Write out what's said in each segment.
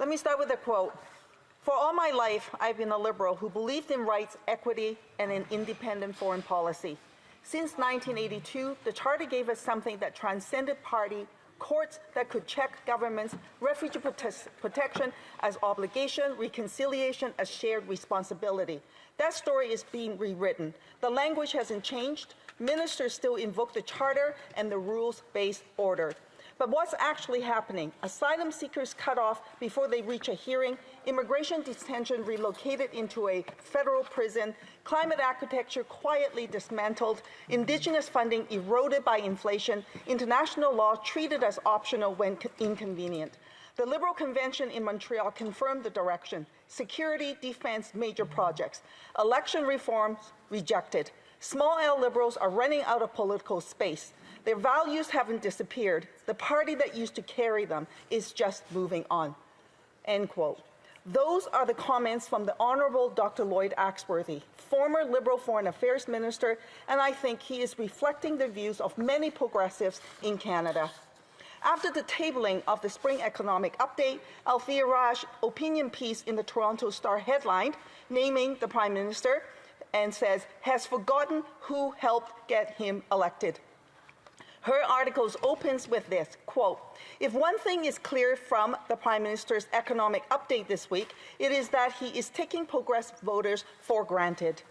Let me start with a quote. For all my life, I've been a Liberal who believed in rights, equity, and an independent foreign policy. Since 1982, the Charter gave us something that transcended party, courts that could check governments, refugee protection as obligation, reconciliation as shared responsibility. That story is being rewritten. The language hasn't changed. Ministers still invoke the Charter and the rules-based order. But what's actually happening? Asylum seekers cut off before they reach a hearing, immigration detention relocated into a federal prison, climate architecture quietly dismantled, Indigenous funding eroded by inflation, international law treated as optional when inconvenient. The Liberal Convention in Montreal confirmed the direction. Security, defense, major projects. Election reforms rejected. Small L Liberals are running out of political space. Their values haven't disappeared. The party that used to carry them is just moving on. End quote. Those are the comments from the Honourable Dr. Lloyd Axworthy, former Liberal Foreign Affairs Minister, and I think he is reflecting the views of many progressives in Canada. After the tabling of the Spring Economic Update, Althea Raj's opinion piece in the Toronto Star headlined, naming the Prime Minister, and says, has forgotten who helped get him elected. Her article opens with this, quote, if one thing is clear from the Prime Minister's economic update this week, it is that he is taking progressive voters for granted.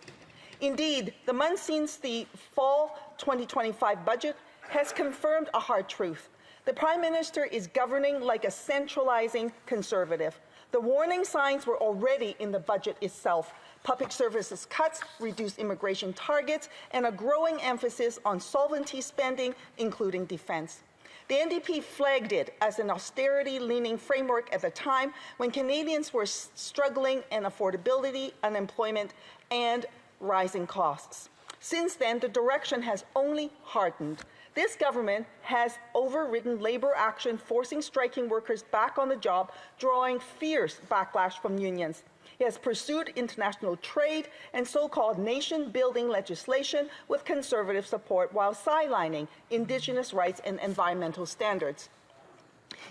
Indeed, the month since the fall 2025 budget has confirmed a hard truth. The Prime Minister is governing like a centralizing Conservative. The warning signs were already in the budget itself. Public services cuts, reduced immigration targets, and a growing emphasis on sovereignty spending, including defense. The NDP flagged it as an austerity-leaning framework at the time when Canadians were struggling in affordability, unemployment, and rising costs. Since then, the direction has only hardened. This government has overridden labour action, forcing striking workers back on the job, drawing fierce backlash from unions. He has pursued international trade and so-called nation-building legislation with Conservative support while sidelining Indigenous rights and environmental standards.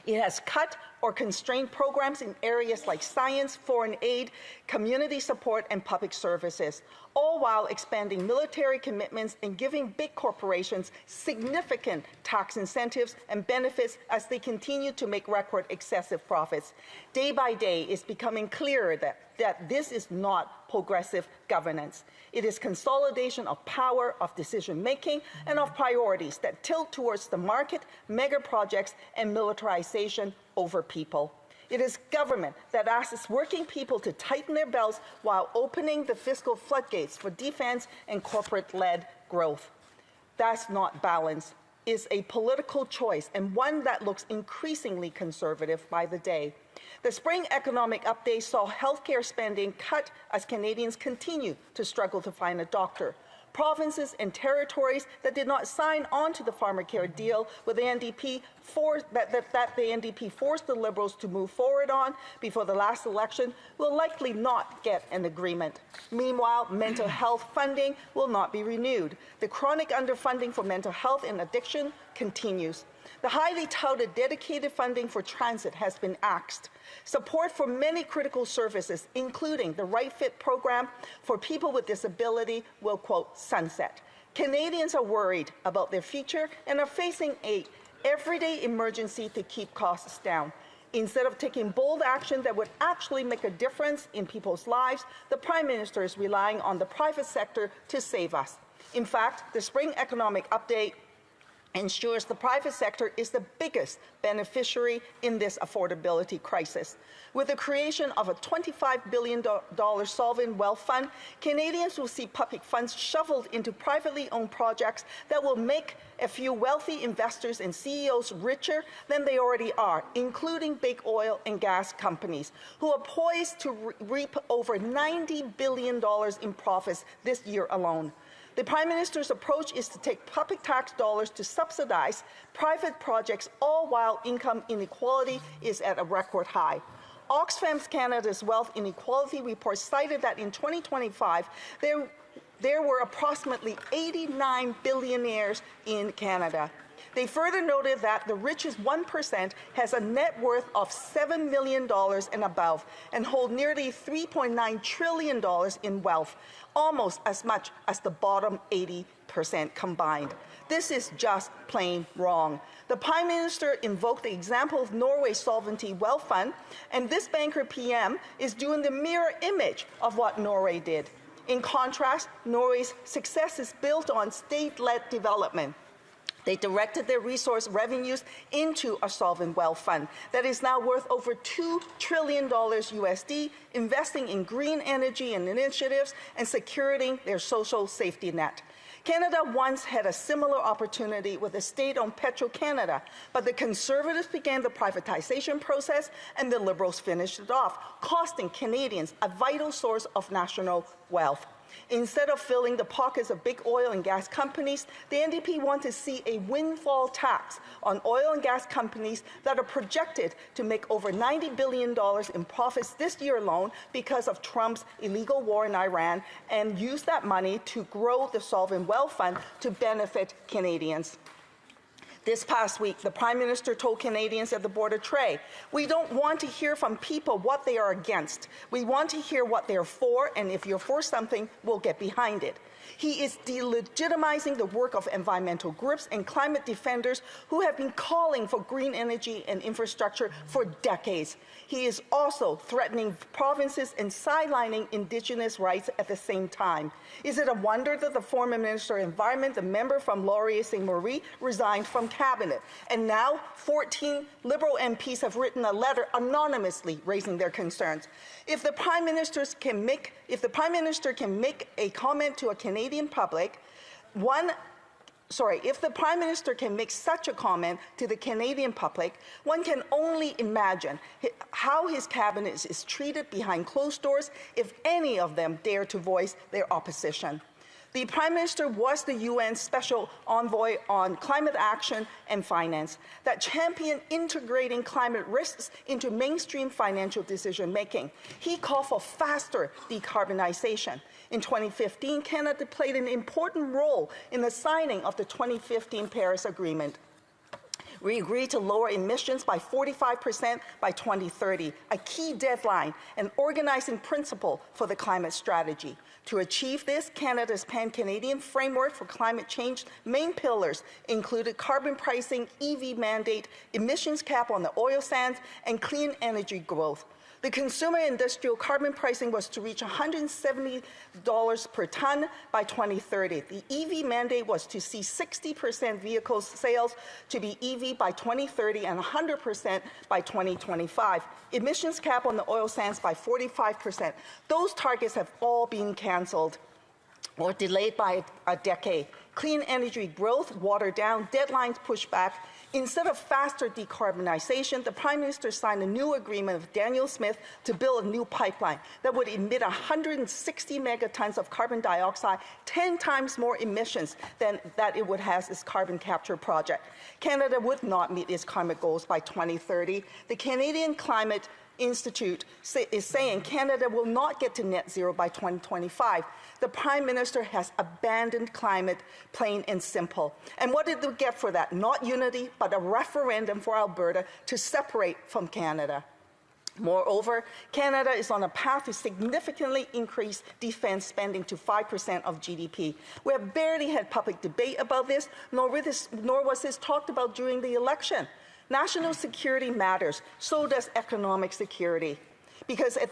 It has cut or constrained programs in areas like science, foreign aid, community support, and public services, all while expanding military commitments and giving big corporations significant tax incentives and benefits as they continue to make record excessive profits. Day by day, it's becoming clearer that this is not progressive governance. It is consolidation of power, of decision-making, and of priorities that tilt towards the market, mega projects, and militarization over people. It is government that asks working people to tighten their belts while opening the fiscal floodgates for defense and corporate-led growth. That's not balance. It's a political choice, and one that looks increasingly conservative by the day. The Spring Economic Update saw healthcare spending cut as Canadians continue to struggle to find a doctor. Provinces and territories that did not sign on to the pharmacare deal with the NDP that the NDP forced the Liberals to move forward on before the last election will likely not get an agreement. Meanwhile, mental health funding will not be renewed. The chronic underfunding for mental health and addiction continues. The highly touted dedicated funding for transit has been axed. Support for many critical services, including the Right Fit program for people with disability, will, quote, sunset. Canadians are worried about their future and are facing an everyday emergency to keep costs down. Instead of taking bold action that would actually make a difference in people's lives, the Prime Minister is relying on the private sector to save us. In fact, the Spring Economic Update ensures the private sector is the biggest beneficiary in this affordability crisis. With the creation of a $25 billion Sovereign Wealth Fund, Canadians will see public funds shoveled into privately owned projects that will make a few wealthy investors and CEOs richer than they already are, including big oil and gas companies, who are poised to reap over $90 billion in profits this year alone. The Prime Minister's approach is to take public tax dollars to subsidize private projects, all while income inequality is at a record high. Oxfam Canada's Wealth Inequality Report cited that in 2025, there were approximately 89 billionaires in Canada. They further noted that the richest 1% has a net worth of $7 million and above and hold nearly $3.9 trillion in wealth, almost as much as the bottom 80% combined. This is just plain wrong. The Prime Minister invoked the example of Norway's Sovereignty Wealth Fund, and this banker PM is doing the mirror image of what Norway did. In contrast, Norway's success is built on state-led development. They directed their resource revenues into a sovereign wealth fund that is now worth over $2 trillion USD, investing in green energy and initiatives and securing their social safety net. Canada once had a similar opportunity with the state-owned Petro-Canada, but the Conservatives began the privatization process and the Liberals finished it off, costing Canadians a vital source of national wealth. Instead of filling the pockets of big oil and gas companies, the NDP want to see a windfall tax on oil and gas companies that are projected to make over $90 billion in profits this year alone because of Trump's illegal war in Iran, and use that money to grow the sovereign wealth fund to benefit Canadians. This past week, the Prime Minister told Canadians at the border tray, "We don't want to hear from people what they are against. We want to hear what they're for, and if you're for something, we'll get behind it." He is delegitimizing the work of environmental groups and climate defenders who have been calling for green energy and infrastructure for decades. He is also threatening provinces and sidelining Indigenous rights at the same time. Is it a wonder that the former Minister of Environment, the member from Laurier-Saint-Marie, resigned from Cabinet? And now 14 Liberal MPs have written a letter anonymously raising their concerns. If the Prime Minister can make a comment to a Canadian public, if the Prime Minister can make such a comment to the Canadian public, one can only imagine how his cabinet is treated behind closed doors if any of them dare to voice their opposition. The Prime Minister was the UN Special Envoy on Climate Action and Finance that championed integrating climate risks into mainstream financial decision-making. He called for faster decarbonization. In 2015, Canada played an important role in the signing of the 2015 Paris Agreement. We agreed to lower emissions by 45% by 2030, a key deadline and organizing principle for the climate strategy. To achieve this, Canada's pan-Canadian framework for climate change main pillars included carbon pricing, EV mandate, emissions cap on the oil sands, and clean energy growth. The consumer industrial carbon pricing was to reach $170 per ton by 2030. The EV mandate was to see 60% vehicle sales to be EV by 2030 and 100% by 2025. Emissions cap on the oil sands by 45%. Those targets have all been cancelled or delayed by a decade. Clean energy growth watered down, deadlines pushed back. Instead of faster decarbonization, the Prime Minister signed a new agreement with Daniel Smith to build a new pipeline that would emit 160 megatons of carbon dioxide, 10 times more emissions than that it would have its carbon capture project. Canada would not meet its climate goals by 2030. The Canadian Climate Institute is saying Canada will not get to net zero by 2025. The Prime Minister has abandoned climate, plain and simple. And what did they get for that? Not unity, but a referendum for Alberta to separate from Canada. Moreover, Canada is on a path to significantly increase defense spending to 5% of GDP. We have barely had public debate about this, nor was this talked about during the election. National security matters, so does economic security. Because at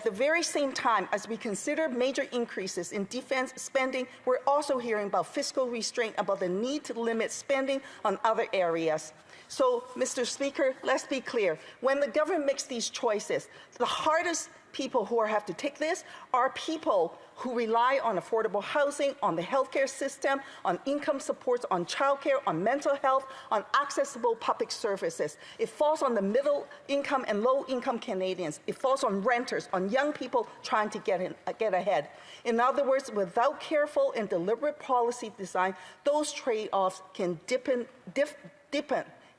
the very same time as we consider major increases in defense spending, we're also hearing about fiscal restraint, about the need to limit spending on other areas. So, Mr. Speaker, let's be clear. When the government makes these choices, the hardest people who have to take this are people who rely on affordable housing, on the healthcare system, on income supports, on childcare, on mental health, on accessible public services. It falls on the middle income and low income Canadians. It falls on renters, on young people trying to get ahead. In other words, without careful and deliberate policy design, those trade-offs can deepen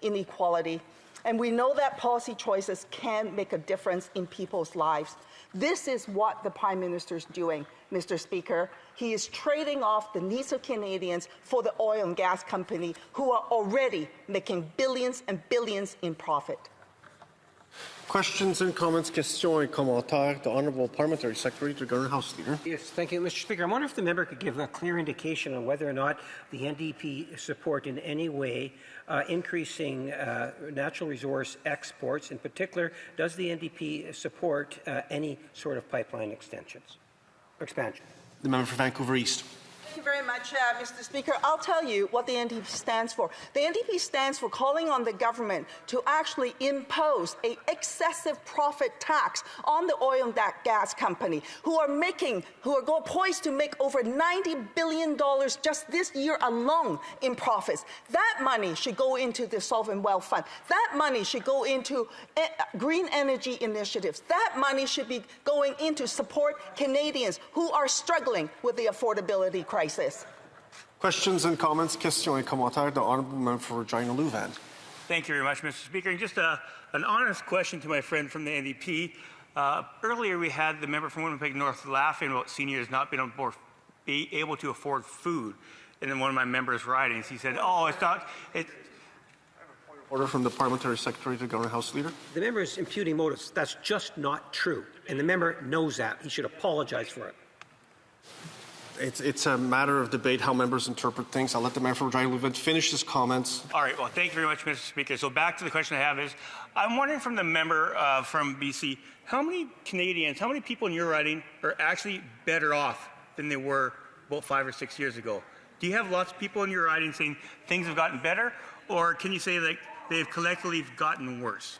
inequality. And we know that policy choices can make a difference in people's lives. This is what the Prime Minister is doing, Mr. Speaker. He is trading off the needs of Canadians for the oil and gas company who are already making billions and billions in profit. Questions and comments, questions et commentaires. The Honourable Parliamentary Secretary to Government House Leader. Yes, thank you, Mr. Speaker. I wonder if the member could give a clear indication on whether or not the NDP support in any way increasing natural resource exports. In particular, does the NDP support any sort of pipeline expansion? The member for Vancouver East. Thank you very much, Mr. Speaker. I'll tell you what the NDP stands for. The NDP stands for calling on the government to actually impose an excessive profit tax on the oil and gas company who are poised to make over $90 billion just this year alone in profits. That money should go into the Sovereign Wealth Fund. That money should go into green energy initiatives. That money should be going into support Canadians who are struggling with the affordability crisis. Questions and comments, questions et commentaires. The Honourable Member for Regina Lewand. Thank you very much, Mr. Speaker. And just an honest question to my friend from the NDP. Earlier, we had the member from Winnipeg North laughing about seniors not being able to afford food. And in one of my members' ridings, he said, "Oh, it's not." Order from the Parliamentary Secretary to Government House Leader. The member is imputing motives. That's just not true. And the member knows that. He should apologize for it. It's a matter of debate how members interpret things. I'll let the member for Regina Lewand finish his comments. All right. Well, thank you very much, Mr. Speaker. So back to the question I have is, I'm wondering from the member from BC, how many Canadians, how many people in your riding are actually better off than they were about 5 or 6 years ago? Do you have lots of people in your riding saying things have gotten better, or can you say that they've collectively gotten worse?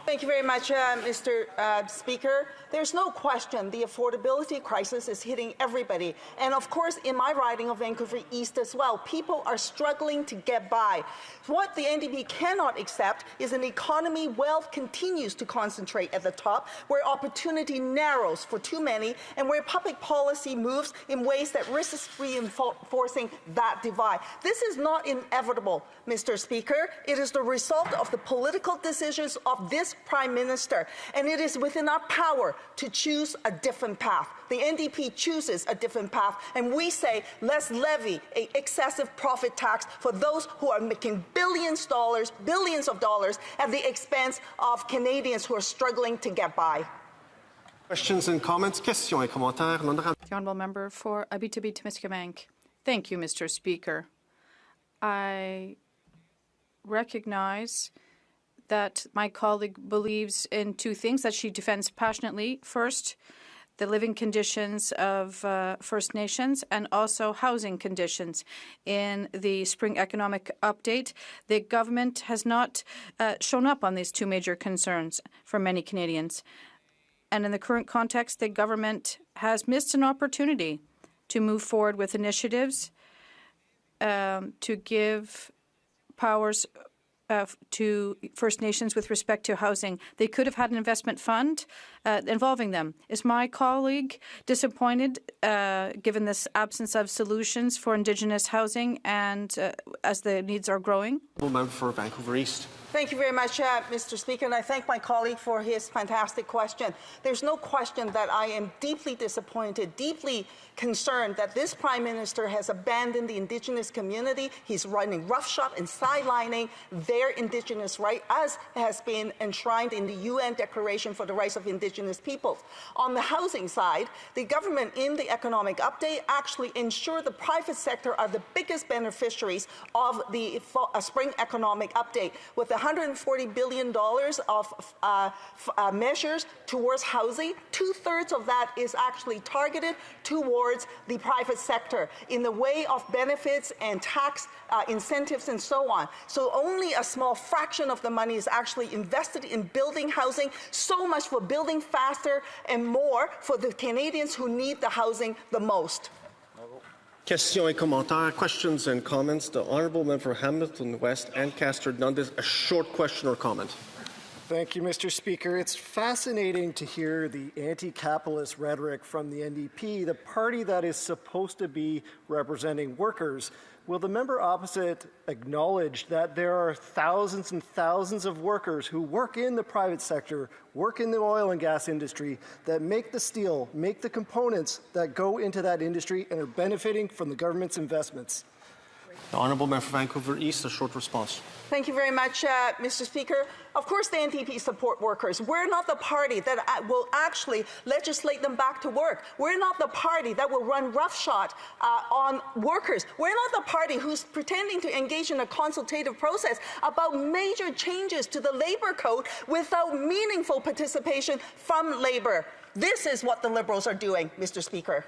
Thank you very much, Mr. Speaker. There's no question the affordability crisis is hitting everybody. And of course, in my riding of Vancouver East as well, people are struggling to get by. What the NDP cannot accept is an economy wealth continues to concentrate at the top, where opportunity narrows for too many, and where public policy moves in ways that risks reinforcing that divide. This is not inevitable, Mr. Speaker. It is the result of the political decisions of this Prime Minister, and it is within our power to choose a different path. The NDP chooses a different path, and we say let's levy an excessive profit tax for those who are making billions of dollars at the expense of Canadians who are struggling to get by. Questions and comments, questions et commentaires. The Honourable Member for Abitibi-Témiscamingue. Thank you, Mr. Speaker. I recognize that my colleague believes in two things that she defends passionately. First, the living conditions of First Nations and also housing conditions. In the spring economic update, the government has not shown up on these two major concerns for many Canadians. And in the current context, the government has missed an opportunity to move forward with initiatives to give powers to First Nations with respect to housing. They could have had an investment fund involving them. Is my colleague disappointed given this absence of solutions for Indigenous housing and as the needs are growing? Member for Vancouver East. Thank you very much, Mr. Speaker, and I thank my colleague for his fantastic question. There's no question that I am deeply disappointed, deeply concerned that this Prime Minister has abandoned the Indigenous community. He's running roughshod and sidelining their Indigenous right, as has been enshrined in the UN Declaration for the Rights of Indigenous Peoples. On the housing side, the government in the economic update actually ensured the private sector are the biggest beneficiaries of the spring economic update, with $140 billion of measures towards housing. 2/3 of that is actually targeted towards the private sector in the way of benefits and tax incentives and so on. So only a small fraction of the money is actually invested in building housing, so much for building faster and more for the Canadians who need the housing the most. Questions et commentaires, questions and comments. The Honourable Member for Hamilton West and Castor-Dundas, a short question or comment. Thank you, Mr. Speaker. It's fascinating to hear the anti-capitalist rhetoric from the NDP, the party that is supposed to be representing workers. Will the member opposite acknowledge that there are thousands and thousands of workers who work in the private sector, work in the oil and gas industry, that make the steel, make the components that go into that industry and are benefiting from the government's investments? The Honourable Member for Vancouver East, a short response. Thank you very much, Mr. Speaker. Of course, the NDP support workers. We're not the party that will actually legislate them back to work. We're not the party that will run roughshod on workers. We're not the party who's pretending to engage in a consultative process about major changes to the Labour Code without meaningful participation from Labour. This is what the Liberals are doing, Mr. Speaker.